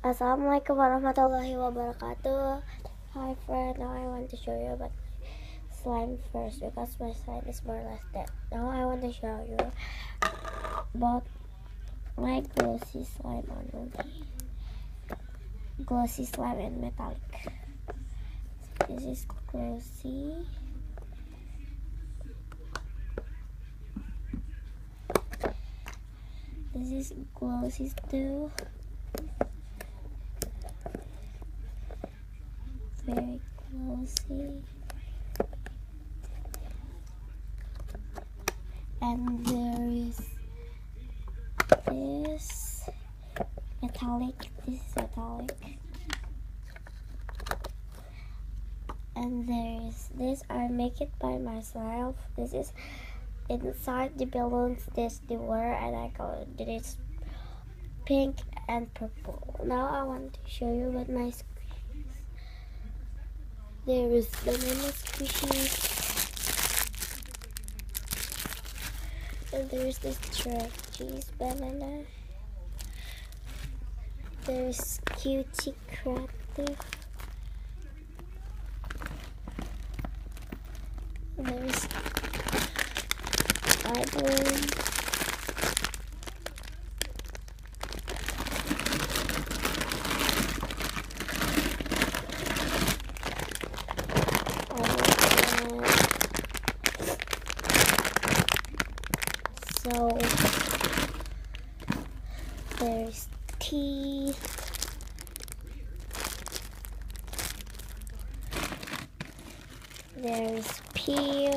Assalamualaikum warahmatullahi wabarakatuh. Hi friend, now I want to show you about slime first because my slime is more or less dead. Now I want to show you about my glossy slime on movie. Glossy slime and metallic. So this is glossy. This is glossy too. Very glossy. And there is this metallic. This is metallic. And there is this. I make it by myself. This is inside the balloons. This the water, and I colored it pink and purple. Now I want to show you what my squishies. There is banana squishies, and there's this stretchy banana. There's Cutie Creative. There's iBloom. So there's tea. There's peel.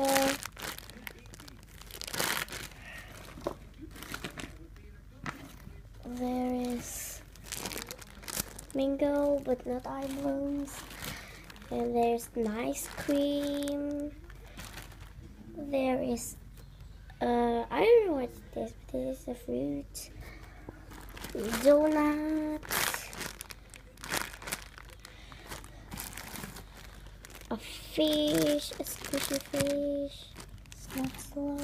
There is mango, but not eye blooms. And there's nice cream. There is I don't know what's this, but this is a fruit. Donut. A fish, a squishy fish. It's not slow.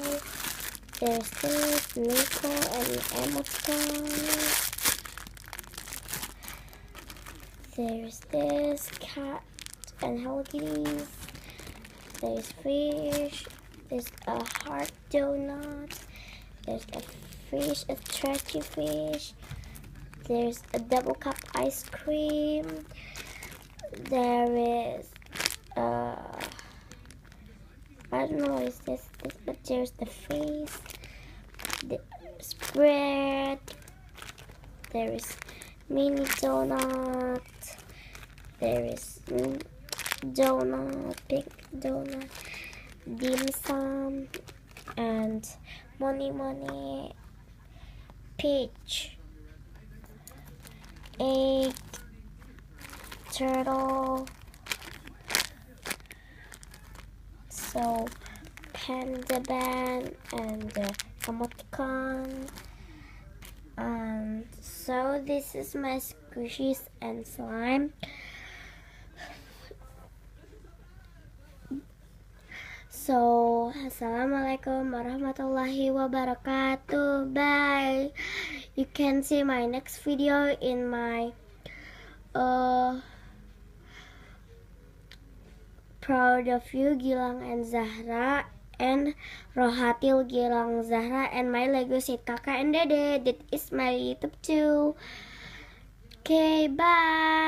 There's this, Nico and Emma Stone. There's this, cat and Hello Kitties. There's fish. There's a heart donut. There's a fish, a stretchy fish. There's a double cup ice cream. There is I don't know what is this, but there's the face, the spread. There is mini donut. There is donut, big donut, dim sum, and money, peach, egg, turtle. So panda band and emoticon. So this is my squishies and slime. So assalamualaikum warahmatullahi wabarakatuh. Bye. You can see my next video in my Proud of You Gilang and Zahra, and Rohatil Gilang Zahra, and my Lego set Kakak and Dede. That is my YouTube too. Okay, bye.